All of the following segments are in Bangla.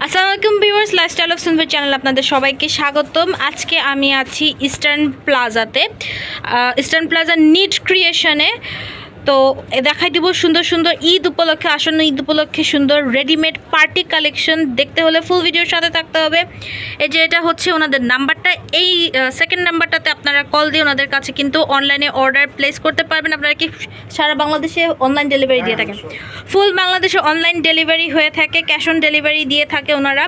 আসসালামু আলাইকুম ভিউয়ার্স, লাইফস্টাইল অফ সুন্দর চ্যানেল আপনাদের সবাইকে স্বাগতম। আজকে আমি আছি ইস্টার্ন প্লাজাতে, ইস্টার্ন প্লাজা নিট ক্রিয়েশনে। তো দেখাই দিব সুন্দর সুন্দর ঈদ উপলক্ষে, আসন্ন ঈদ উপলক্ষে সুন্দর রেডিমেড পার্টি কালেকশন। দেখতে হলে ফুল ভিডিওর সাথে থাকতে হবে। এই যে এটা হচ্ছে ওনাদের নাম্বারটা, এই সেকেন্ড নাম্বারটাতে আপনারা কল দিয়ে ওনাদের কাছে কিন্তু অনলাইনে অর্ডার প্লেস করতে পারবেন। আপনারা কি সারা বাংলাদেশে অনলাইন ডেলিভারি দিয়ে থাকেন? ফুল বাংলাদেশে অনলাইন ডেলিভারি হয়ে থাকে, ক্যাশ অন ডেলিভারি দিয়ে থাকে ওনারা।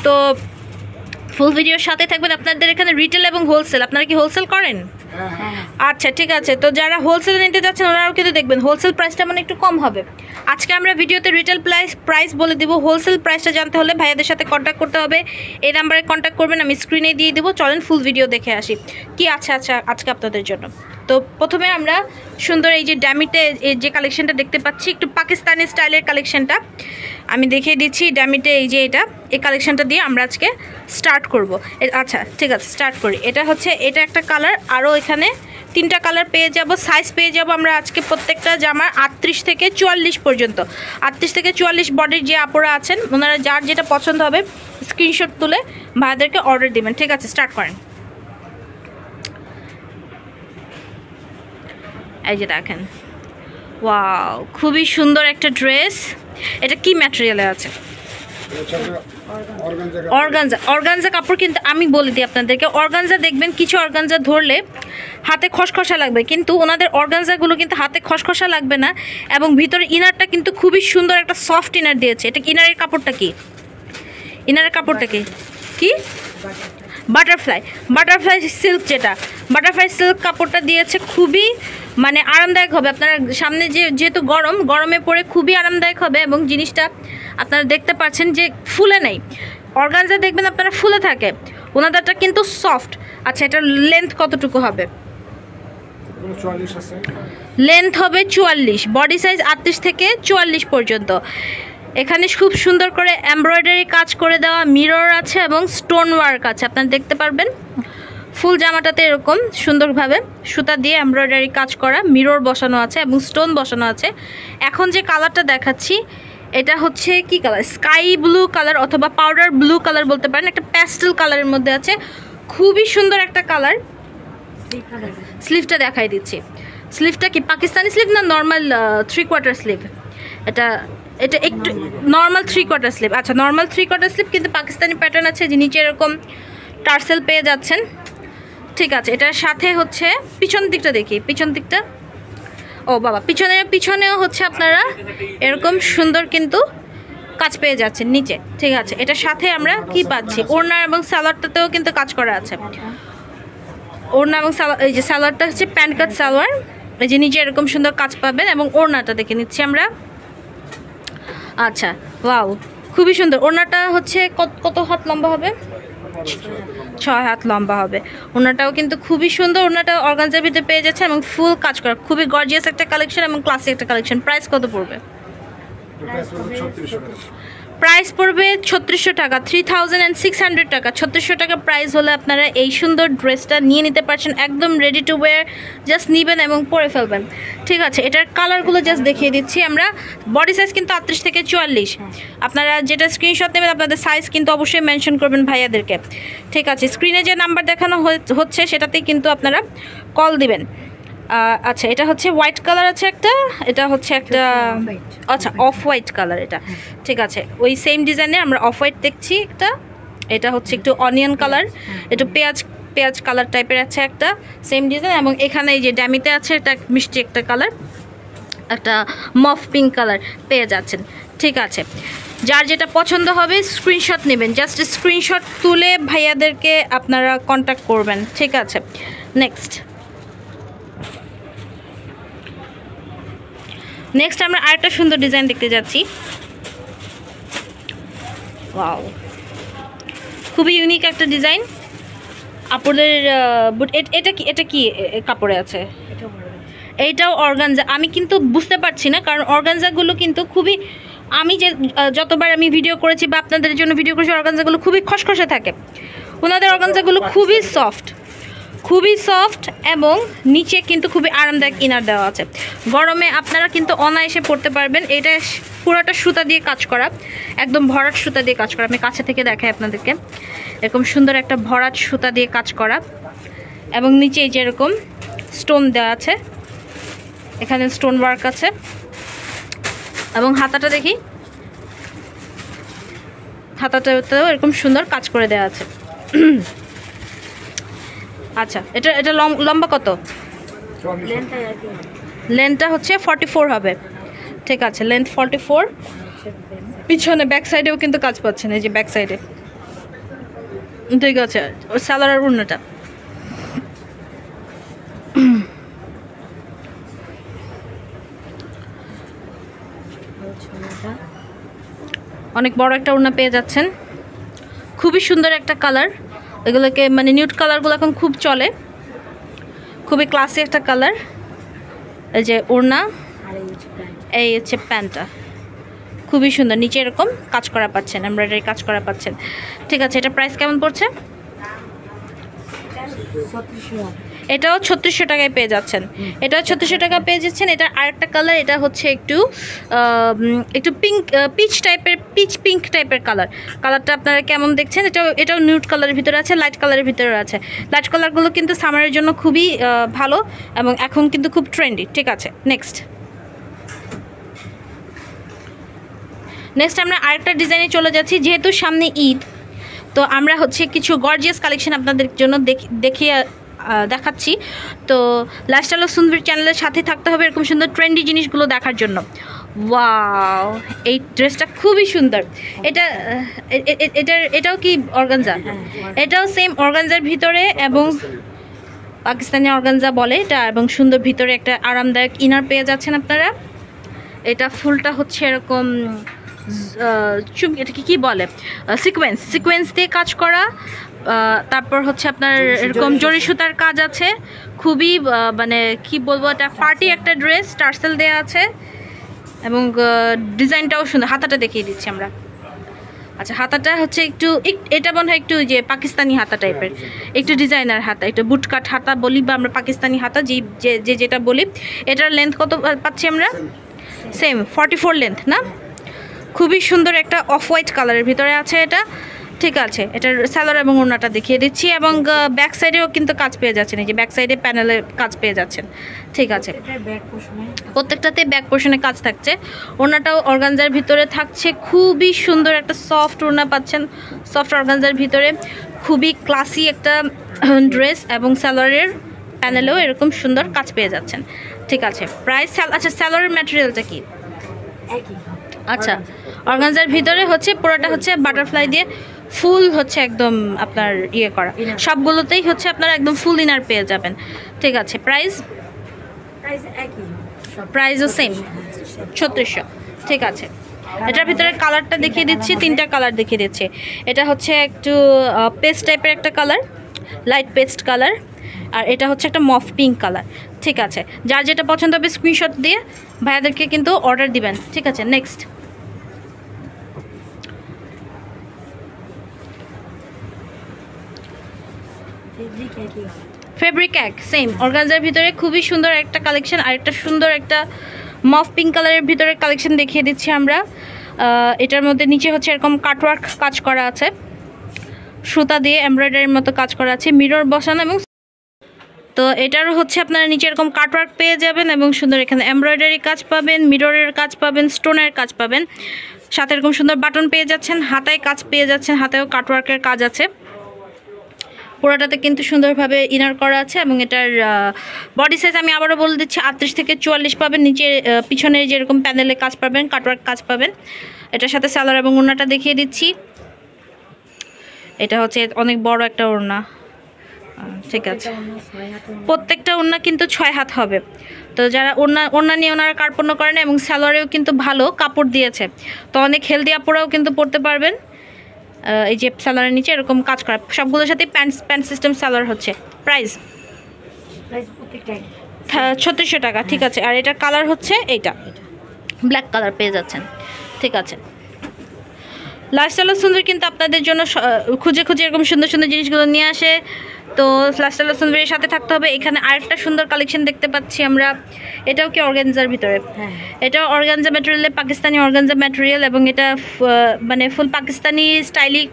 তো ফুল ভিডিওর সাথে থাকবেন। আপনাদের এখানে রিটেল এবং হোলসেল, আপনারা কি হোলসেল করেন? আচ্ছা, ঠিক আছে। তো যারা হোলসেল নিতে যাচ্ছেন ওনারাও কিন্তু দেখবেন হোলসেল প্রাইসটা মানে একটু কম হবে। আজকে আমরা ভিডিওতে রিটেল প্রাইস বলে দিব। হোলসেল প্রাইসটা জানতে হলে ভাইয়াদের সাথে কন্ট্যাক্ট করতে হবে। এই নাম্বারে কন্ট্যাক্ট করবেন, আমি স্ক্রিনে দিয়ে দেবো। চলেন ফুল ভিডিও দেখে আসি কি আছে আজকে আপনাদের জন্য। তো প্রথমে আমরা সুন্দর এই যে ড্যামিতে যে কালেকশনটা দেখতে পাচ্ছি, একটু পাকিস্তানি স্টাইলের কালেকশনটা আমি দেখিয়ে দিচ্ছি। ড্যামিতে এই যে এই কালেকশনটা দিয়ে আমরা আজকে স্টার্ট করব। আচ্ছা, ঠিক আছে, স্টার্ট করি। এটা একটা কালার, আরও এখানে 3টা কালার পেয়ে যাব, সাইজ পেয়ে যাব আমরা আজকে প্রত্যেকটা জামার 38 থেকে 44 পর্যন্ত। 38 থেকে 44 বডির যে আপুরা আছেন ওনারা যার যেটা পছন্দ হবে স্ক্রিনশট তুলে ভাইদেরকে অর্ডার দিবেন। ঠিক আছে, স্টার্ট করেন। এই যে দেখেন, ওয়াও, খুবই সুন্দর একটা ড্রেস। এটা কি ম্যাটেরিয়ালে আছে? অর্গানজা কাপড়। কিন্তু আমি বলে দিই আপনাদেরকে, অর্গানজা দেখবেন কিছু অর্গানজা ধরলে হাতে খসখসা লাগবে, কিন্তু ওনাদের অর্গানজাগুলো কিন্তু হাতে খসখসা লাগবে না। এবং ভিতরে ইনারটা কিন্তু খুবই সুন্দর একটা সফট ইনার দিয়েছে। এটা ইনারের কাপড়টা কি? ইনারের কাপড়টা কি? Butterfly silk. যেটা বাটারফ্লাই সিল্ক কাপড়টা দিয়েছে, খুবই মানে আরামদায়ক হবে। আপনারা সামনে যেহেতু গরমে পরে খুবই আরামদায়ক হবে। এবং জিনিসটা আপনারা দেখতে পাচ্ছেন যে ফুলে নেই। অর্গানজা দেখবেন আপনারা ফুলে থাকে, ওনাদেরটা কিন্তু সফট। আচ্ছা, এটার লেন্থ কতটুকু হবে? লেন্থ হবে 44, বডি সাইজ 38 থেকে 44 পর্যন্ত। এখানে খুব সুন্দর করে এমব্রয়ডারি কাজ করে দেওয়া, মিরর আছে এবং স্টোন ওয়ার্ক আছে, আপনারা দেখতে পারবেন। ফুল জামাটাতে এরকম সুন্দরভাবে সুতা দিয়ে এমব্রয়ডারি কাজ করা, মিরর বসানো আছে এবং স্টোন বসানো আছে। এখন যে কালারটা দেখাচ্ছি এটা হচ্ছে কি কালার? স্কাই ব্লু কালার অথবা পাউডার ব্লু কালার বলতে পারেন। একটা প্যাস্টেল কালারের মধ্যে আছে, খুবই সুন্দর একটা কালার। স্লিভটা দেখাই দিচ্ছি। স্লিভটা কি পাকিস্তানি স্লিভ না নর্মাল 3/4 স্লিভ? এটা একটু নর্মাল 3/4 স্লিভ। আচ্ছা, নর্মাল 3/4 স্লিভ, কিন্তু পাকিস্তানি প্যাটার্ন আছে, যে নিচে এরকম টার্সেল পেয়ে যাচ্ছেন। ঠিক আছে, এটার সাথে হচ্ছে পিছন দিকটা দেখি। পিছন দিকটা, ও বাবা, পিছনেও হচ্ছে আপনারা এরকম সুন্দর কিন্তু কাজ পেয়ে যাচ্ছেন নিচে। ঠিক আছে, এটার সাথে আমরা কি পাচ্ছি? ওড়না এবং সালোয়ারটাতেও কিন্তু কাজ করা আছে। ওড়না এবং এই যে সালোয়ারটা হচ্ছে প্যান্ট কাট সালোয়ার, এই যে নিচে এরকম সুন্দর কাজ পাবেন। এবং ওড়নাটা দেখে নিচ্ছি আমরা। আচ্ছা, ওয়াও, খুবই সুন্দর। ওড়নাটা হচ্ছে কত হাত লম্বা হবে? 6 হাত লম্বা হবে। ওড়নাটাও কিন্তু খুবই সুন্দর। ওড়নাটা অর্গানজার ভিতরে পেয়ে যাচ্ছে এবং ফুল কাজ করা, খুবই গর্জিয়াস একটা কালেকশন এবং ক্লাসিক একটা কালেকশন। প্রাইস কত পড়বে? প্রাইস পড়বে 3600 টাকা, 3600 টাকা। 3600 টাকা প্রাইস হলে আপনারা এই সুন্দর ড্রেসটা নিয়ে নিতে পারছেন। একদম রেডি টু ওয়্যার, জাস্ট নেবেন এবং পরে ফেলবেন। ঠিক আছে, এটার কালারগুলো জাস্ট দেখিয়ে দিচ্ছি আমরা। বডি সাইজ কিন্তু 38 থেকে 44। আপনারা যেটা স্ক্রিনশট নেবেন আপনাদের সাইজ কিন্তু অবশ্যই মেনশন করবেন ভাইয়াদেরকে। ঠিক আছে, স্ক্রিনে যে নাম্বার দেখানো হচ্ছে সেটাতেই কিন্তু আপনারা কল দিবেন। আচ্ছা, এটা হচ্ছে হোয়াইট কালার আছে একটা, এটা হচ্ছে একটা, আচ্ছা, অফ হোয়াইট কালার এটা। ঠিক আছে, ওই সেম ডিজাইনে আমরা অফ হোয়াইট দেখছি একটা। এটা হচ্ছে একটু অনিয়ন কালার, একটু পেঁয়াজ কালার টাইপের আছে একটা, সেম ডিজাইন। এবং এখানে এই যে ড্যামিতে আছে এটা মিষ্টি একটা কালার, একটা মফ পিঙ্ক কালার পেয়ে যাচ্ছেন। ঠিক আছে, যার যেটা পছন্দ হবে স্ক্রিনশট নেবেন, জাস্ট স্ক্রিনশট তুলে ভাইয়াদেরকে আপনারা কন্ট্যাক্ট করবেন। ঠিক আছে, নেক্সট আমরা আরেকটা সুন্দর ডিজাইন দেখতে যাচ্ছি। ওয়াও, খুবই ইউনিক একটা ডিজাইন আপনাদের। এটা কি কাপড়ে আছে? এইটাও অর্গানজা। আমি কিন্তু বুঝতে পারছি না, কারণ অর্গানজাগুলো কিন্তু খুবই, আমি যতবার আমি ভিডিও করেছি বা আপনাদের জন্য ভিডিও করেছি, অর্গানজাগুলো খুবই খসখসে থাকে। ওনাদের অর্গানজাগুলো খুবই সফট। খুবই সফট এবং নিচে কিন্তু খুবই আরামদায়ক ইনার দেওয়া আছে। গরমে আপনারা কিন্তু অনায়াসে পরতে পারবেন। এটা পুরোটা সুতা দিয়ে কাজ করা, একদম ভরাট সুতা দিয়ে কাজ করা। আমি কাছে থেকে দেখাই আপনাদেরকে, এরকম সুন্দর একটা ভরাট সুতা দিয়ে কাজ করা এবং নিচে এই যে এরকম স্টোন দেওয়া আছে, এখানে স্টোন ওয়ার্ক আছে। এবং হাতাটা দেখি, হাতাটাতেও এরকম সুন্দর কাজ করে দেওয়া আছে। আচ্ছা, এটা লম্বা কত? লেন্থটা হচ্ছে 44 হবে। ঠিক আছে, লেন্থ 44। পিছনে ব্যাক সাইডেও কিন্তু কাজ পাচ্ছেন, এই যে ব্যাক সাইডে। ঠিক আছে, ওর সালোয়ারের ওড়নাটা অনেক বড় একটা ওড়না পেয়ে যাচ্ছেন, খুবই সুন্দর একটা কালার। এগুলোকে মানে নিউড কালারগুলো এখন খুব চলে, খুবই ক্লাসি একটা কালার। এই যে ওড়না, এই হচ্ছে প্যান্টটা, খুবই সুন্দর। নিচে এরকম কাজ করা পাচ্ছেন, এমব্রয়ডারি কাজ করা পাচ্ছেন। ঠিক আছে, এটা প্রাইস কেমন পড়ছে? এটাও 3600 টাকায় পেয়ে যাচ্ছেন। এটাও 3600 টাকা পেয়ে যাচ্ছেন। এটা আরেকটা কালার, এটা হচ্ছে একটু পিঙ্ক, পিচ পিঙ্ক টাইপের কালারটা আপনারা কেমন দেখছেন? এটাও নিউড কালারের ভিতরে আছে, লাইট কালারের ভিতরে আছে। লাইট কালারগুলো কিন্তু সামারের জন্য খুবই ভালো এবং এখন কিন্তু খুব ট্রেন্ডি। ঠিক আছে, নেক্সট আমরা আরেকটা ডিজাইনে চলে যাচ্ছি। যেহেতু সামনে ঈদ, তো আমরা হচ্ছে কিছু গর্জিয়াস কালেকশন আপনাদের জন্য দেখাচ্ছি। তো লাইফস্টাইল অফ সুন্দরী চ্যানেলের সাথে থাকতে হবে এরকম সুন্দর ট্রেন্ডি জিনিসগুলো দেখার জন্য। ওয়াও, এই ড্রেসটা খুবই সুন্দর। এটাও কি অর্গানজা? এটাও সেম অর্গানজার ভিতরে এবং পাকিস্তানি অর্গানজা বলে এটা, এবং সুন্দর ভিতরে একটা আরামদায়ক ইনার পেয়ে যাচ্ছেন আপনারা। এটা ফুলটা হচ্ছে এরকম এটাকে কি বলে, সিকোয়েন্স দিয়ে কাজ করা। তারপর হচ্ছে আপনার এরকম জরি সুতার কাজ আছে। খুবই মানে কি বলবো, এটা পার্টি একটা ড্রেস, টার্সেল দেওয়া আছে এবং ডিজাইনটাও সুন্দর। হাতাটা দেখিয়ে দিচ্ছি আমরা। আচ্ছা, হাতাটা হচ্ছে একটু, এটা মনে হয় একটু যে পাকিস্তানি হাতা টাইপের, একটু ডিজাইনার হাতা, একটু বুটকাট হাতা বলি বা আমরা পাকিস্তানি হাতা যেটা বলি। এটার লেন্থ কত পাচ্ছি আমরা? সেম 44 লেন্থ না? খুবই সুন্দর একটা অফ হোয়াইট কালারের ভিতরে আছে এটা। ঠিক আছে, এটার সালোয়ার এবং ওড়নাটা দেখিয়ে দিচ্ছি এবং ব্যাক সাইডেও কিন্তু কাজ পেয়ে যাচ্ছেন, এই যে ব্যাক সাইডে প্যানেলে কাজ পেয়ে যাচ্ছেন। ঠিক আছে, প্রত্যেকটাতে ব্যাক পোর্শনে কাজ থাকছে। ওড়নাটাও অর্গানজার ভিতরে থাকছে, খুবই সুন্দর একটা সফট ওড়না পাচ্ছেন, সফট অর্গানজার ভিতরে। খুবই ক্লাসি একটা ড্রেস এবং সালোয়ারের প্যানেলেও এরকম সুন্দর কাজ পেয়ে যাচ্ছেন। ঠিক আছে, প্রাইস? আচ্ছা, সালোয়ারের ম্যাটেরিয়ালটা কি? আচ্ছা, অর্গানজার ভিতরে হচ্ছে পুরোটা হচ্ছে বাটারফ্লাই দিয়ে ফুল হচ্ছে একদম আপনার ইয়ে করা, সবগুলোতেই হচ্ছে আপনারা একদম ফুল ইনার পেয়ে যাবেন। ঠিক আছে, প্রাইসও সেম 3600। ঠিক আছে, এটার ভিতরে কালারটা দেখিয়ে দিচ্ছি, 3টা কালার দেখিয়ে দিচ্ছি। এটা হচ্ছে একটু পেস্ট টাইপের একটা কালার, লাইট পেস্ট কালার, আর এটা হচ্ছে একটা মফ পিঙ্ক কালার। ঠিক আছে, যার যেটা পছন্দ হবে স্ক্রিনশট দিয়ে ভাইয়াদেরকে কিন্তু অর্ডার দিবেন। ঠিক আছে, নেক্সট ফেব্রিক এক সেম অর্গানজার ভিতরে খুবই সুন্দর একটা কালেকশন। আর একটা সুন্দর একটা মফ পিঙ্ক কালারের ভিতরে কালেকশন দেখিয়ে দিচ্ছি আমরা। এটার মধ্যে নিচে হচ্ছে এরকম কাটওয়ার্ক কাজ করা আছে, সুতা দিয়ে এমব্রয়ডারির মতো কাজ করা আছে, মিরর বসানো। এবং তো এটারও হচ্ছে আপনারা নিচে এরকম কাটওয়ার্ক পেয়ে যাবেন এবং সুন্দর এখানে এমব্রয়ডারি কাজ পাবেন, মিররের কাজ পাবেন, স্টোনের কাজ পাবেন, সাথে এরকম সুন্দর বাটন পেয়ে যাচ্ছেন, হাতায় কাজ পেয়ে যাচ্ছেন, হাতেও কাটওয়ার্কের কাজ আছে। পুরোটাতে কিন্তু সুন্দরভাবে ইনার করা আছে এবং এটার বডি সাইজ আমি আবারও বলে দিচ্ছি 38 থেকে 44 পাবেন। নিচে পিছনে যেরকম প্যানেলে কাজ পাবেন, কাটওয়ার্ক কাজ পাবেন। এটার সাথে সালোয়ার এবং ওড়নাটা দেখিয়ে দিচ্ছি। এটা হচ্ছে অনেক বড় একটা ওড়না। ঠিক আছে, প্রত্যেকটা ওড়না কিন্তু 6 হাত হবে। তো যারা ওড়না নিয়ে ওনারা কার্পণ্য করেন এবং সালোয়ারেও কিন্তু ভালো কাপড় দিয়েছে, তো অনেক হেলদি আপুরাও কিন্তু পরতে পারবেন। এই যে সালোয়ারের নিচে এরকম কাজ করা, সবগুলোর সাথে প্যান্ট সিস্টেম সালোয়ার হচ্ছে। প্রাইস 3600 টাকা। ঠিক আছে, আর এটার কালার হচ্ছে এইটা ব্ল্যাক কালার পেয়ে যাচ্ছেন। ঠিক আছে, লাইফস্টাইল অফ সুন্দর কিন্তু আপনাদের জন্য খুঁজে খুঁজে এরকম সুন্দর সুন্দর জিনিসগুলো নিয়ে আসে। তো লাইফস্টাইল অফ সুন্দরের সাথে থাকতে হবে। এখানে আরেকটা সুন্দর কালেকশন দেখতে পাচ্ছি আমরা, এটাও কি অর্গানজার ভিতরে, এটাও অর্গানজা ম্যাটেরিয়ালে, পাকিস্তানি অর্গানজা ম্যাটেরিয়াল, এবং এটা মানে ফুল পাকিস্তানি স্টাইলই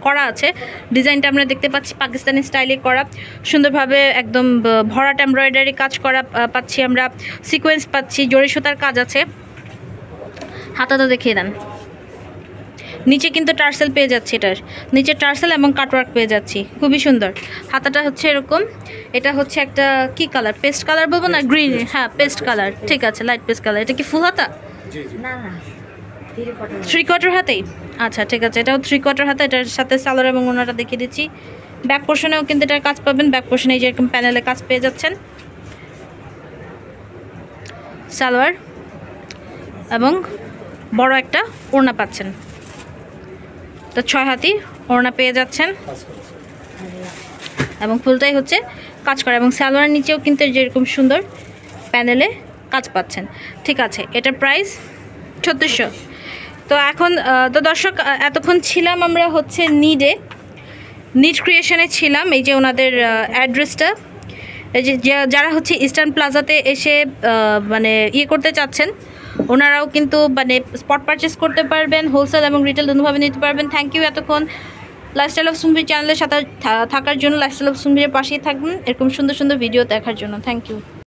করা আছে। ডিজাইনটা আমরা দেখতে পাচ্ছি পাকিস্তানি স্টাইলে করা, সুন্দরভাবে একদম ভরাট এমব্রয়ডারি কাজ করা পাচ্ছি আমরা, সিকোয়েন্স পাচ্ছি, জরি সুতার কাজ আছে। হাতাটা দেখিয়ে দেন। নিচে কিন্তু টার্সেল পেয়ে যাচ্ছি, এটার নিচে টার্সেল এবং কাটওয়ার্ক পেয়ে যাচ্ছি, খুবই সুন্দর। হাতাটা হচ্ছে এরকম, এটা হচ্ছে একটা কি কালার, পেস্ট কালার বলবো না, গ্রিন, হ্যাঁ পেস্ট কালার, ঠিক আছে, লাইট পেস্ট কালার। এটা কি ফুল হাতা? না না, 3/4 হাতেই, আচ্ছা ঠিক আছে, এটাও 3/4 হাতা। এটার সাথে সালোয়ার এবং ওনাটা দেখিয়ে দিচ্ছি। ব্যাক পোর্শনেও কিন্তু এটার কাজ পাবেন, ব্যাক পোর্শনে যেরকম প্যানেলে কাজ পেয়ে যাচ্ছেন, সালোয়ার এবং বড় একটা ওড়না পাচ্ছেন। তো 6 হাতি ওড়না পেয়ে যাচ্ছেন এবং ফুলটাই হচ্ছে কাজ করা, এবং সালোয়ার নিচেও কিন্তু যেরকম সুন্দর প্যানেলে কাজ পাচ্ছেন। ঠিক আছে, এটার প্রাইস 3600। তো এখন তো দর্শক, এতক্ষণ ছিলাম আমরা হচ্ছে নিড ক্রিয়েশনে ছিলাম। এই যে ওনাদের অ্যাড্রেসটা, এই যে যারা হচ্ছে ইস্টার্ন প্লাজাতে এসে মানে ইয়ে করতে চাচ্ছেন, ওনারাও কিন্তু মানে স্পট পারচেস করতে পারবেন, হোলসেল এবং রিটেল দুভাবে নিতে পারবেন। থ্যাংক ইউ এতক্ষণ লাইফস্টাইল অফ সুন্দরী চ্যানেলের সাথে থাকার জন্য। লাইফস্টাইল অফ সুন্দরীর পাশেই থাকবেন এরকম সুন্দর সুন্দর ভিডিও দেখার জন্য। Thank you.